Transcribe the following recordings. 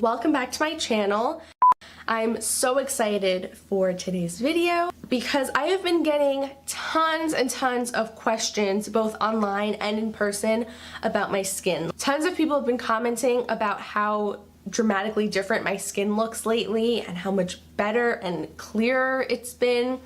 Welcome back to my channel. I'm so excited for today's video because I have been getting tons and tons of questions both online and in person about my skin. Tons of people have been commenting about how dramatically different my skin looks lately and how much better and clearer it's been.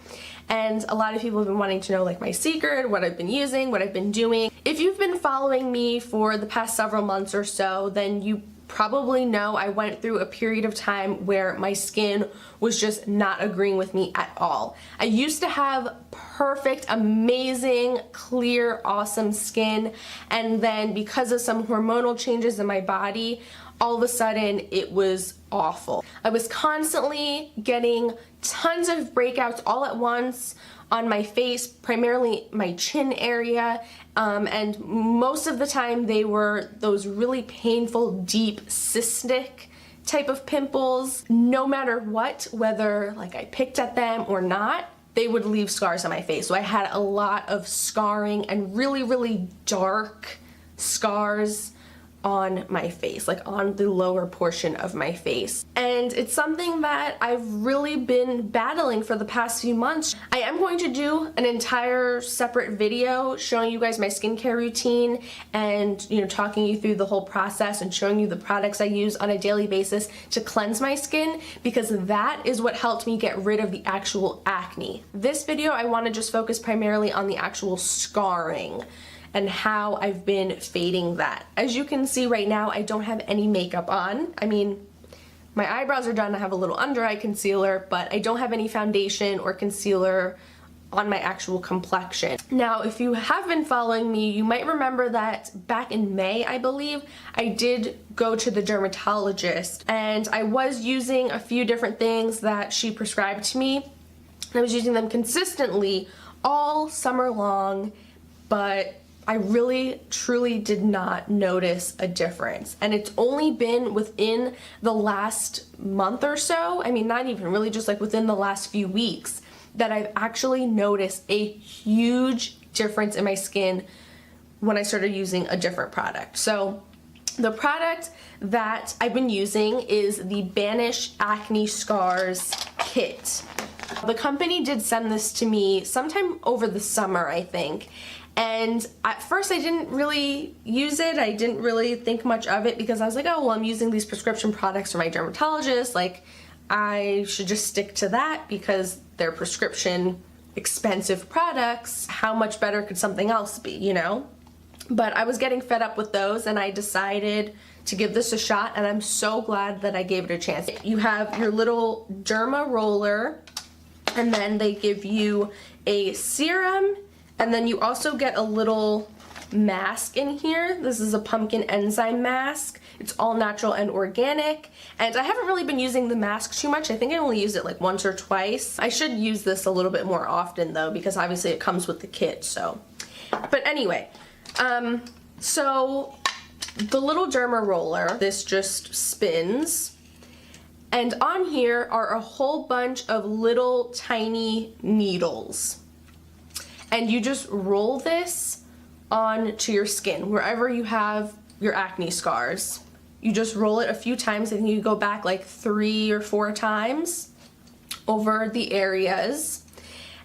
And a lot of people have been wanting to know like my secret, what I've been using, what I've been doing. If you've been following me for the past several months or so, then you probably know I went through a period of time where my skin was just not agreeing with me at all. I used to have perfect, amazing, clear, awesome skin, and then because of some hormonal changes in my body, all of a sudden it was awful. I was constantly getting tons of breakouts all at once on my face, primarily my chin area, and most of the time they were those really painful, deep, cystic type of pimples. No matter what, whether like I picked at them or not, they would leave scars on my face. So I had a lot of scarring and really, really dark scars on my face, like on the lower portion of my face. And it's something that I've really been battling for the past few months. I am going to do an entire separate video showing you guys my skincare routine and, you know, talking you through the whole process and showing you the products I use on a daily basis to cleanse my skin, because that is what helped me get rid of the actual acne. This video, I want to just focus primarily on the actual scarring and how I've been fading that. As you can see right now, I don't have any makeup on. I mean, my eyebrows are done, I have a little under eye concealer, but I don't have any foundation or concealer on my actual complexion. Now, if you have been following me, you might remember that back in May, I believe, I did go to the dermatologist and I was using a few different things that she prescribed to me. I was using them consistently all summer long, but I really, truly did not notice a difference. And it's only been within the last month or so, I mean, not even really, just like within the last few weeks, that I've actually noticed a huge difference in my skin when I started using a different product. So the product that I've been using is the Banish Acne Scars Kit. The company did send this to me sometime over the summer, I think. And at first I didn't really use it. I didn't really think much of it because I was like, oh, well, I'm using these prescription products from my dermatologist. Like, I should just stick to that because they're prescription expensive products. How much better could something else be, you know? But I was getting fed up with those and I decided to give this a shot, and I'm so glad that I gave it a chance. You have your little derma roller, and then they give you a serum, and then you also get a little mask in here. This is a pumpkin enzyme mask. It's all natural and organic. And I haven't really been using the mask too much. I think I only used it like once or twice. I should use this a little bit more often though, because obviously it comes with the kit, so. But anyway, so the little derma roller, this just spins. And on here are a whole bunch of little tiny needles. And you just roll this onto your skin, wherever you have your acne scars. You just roll it a few times, and you go back like 3 or 4 times over the areas.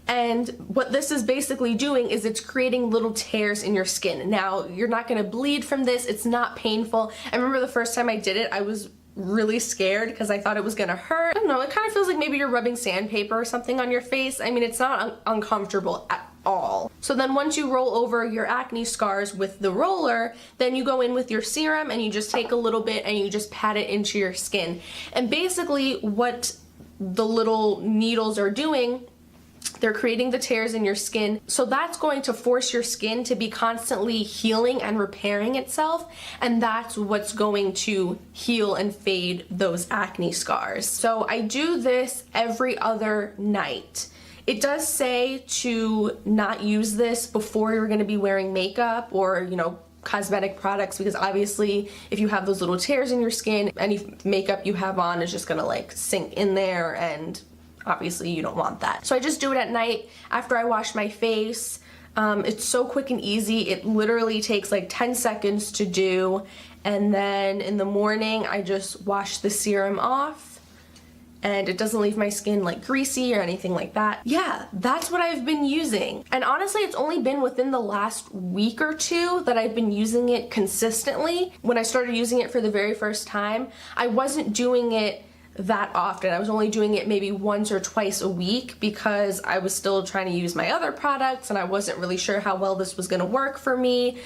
And what this is basically doing is it's creating little tears in your skin. Now, you're not gonna bleed from this, it's not painful. I remember the first time I did it, I was really scared because I thought it was gonna hurt. I don't know, it kind of feels like maybe you're rubbing sandpaper or something on your face. I mean, it's not uncomfortable at all. So then once you roll over your acne scars with the roller, then you go in with your serum and you just take a little bit and you just pat it into your skin. And basically what the little needles are doing, they're creating the tears in your skin. So that's going to force your skin to be constantly healing and repairing itself. And that's what's going to heal and fade those acne scars. So I do this every other night. It does say to not use this before you're gonna be wearing makeup or, you know, cosmetic products, because obviously if you have those little tears in your skin, any makeup you have on is just gonna like sink in there, and obviously you don't want that. So I just do it at night after I wash my face. It's so quick and easy. It literally takes like 10 seconds to do, and then in the morning I just wash the serum off and it doesn't leave my skin like greasy or anything like that. Yeah, that's what I've been using. And honestly, it's only been within the last week or two that I've been using it consistently. When I started using it for the very first time, I wasn't doing it that often. I was only doing it maybe once or twice a week because I was still trying to use my other products and I wasn't really sure how well this was gonna work for me.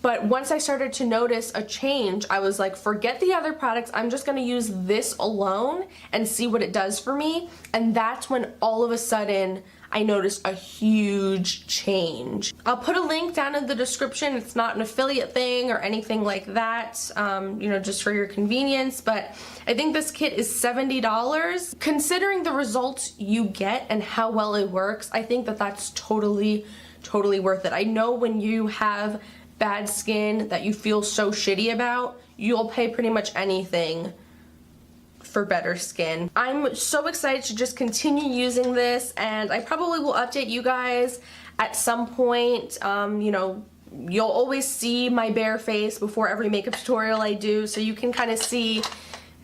But once I started to notice a change, I was like, forget the other products, I'm just gonna use this alone and see what it does for me. And that's when all of a sudden I noticed a huge change. I'll put a link down in the description. It's not an affiliate thing or anything like that, you know, just for your convenience, but I think this kit is $70. Considering the results you get and how well it works, I think that that's totally worth it. I know when you have bad skin that you feel so shitty about, you'll pay pretty much anything for better skin. I'm so excited to just continue using this, and I probably will update you guys at some point. You know, you'll always see my bare face before every makeup tutorial I do, so you can kind of see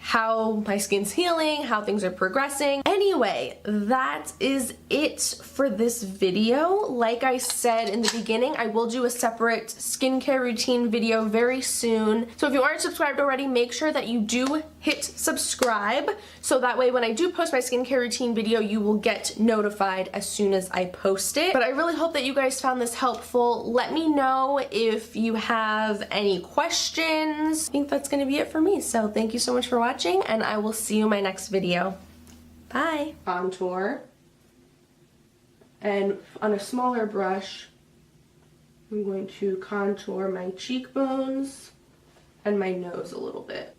how my skin's healing, how things are progressing. Anyway, that is it for this video. Like I said in the beginning, I will do a separate skincare routine video very soon. So if you aren't subscribed already, make sure that you do hit subscribe, so that way when I do post my skincare routine video, you will get notified as soon as I post it. But I really hope that you guys found this helpful. Let me know if you have any questions. I think that's gonna be it for me. So thank you so much for watching, and I will see you in my next video. Bye. Contour. And on a smaller brush, I'm going to contour my cheekbones and my nose a little bit.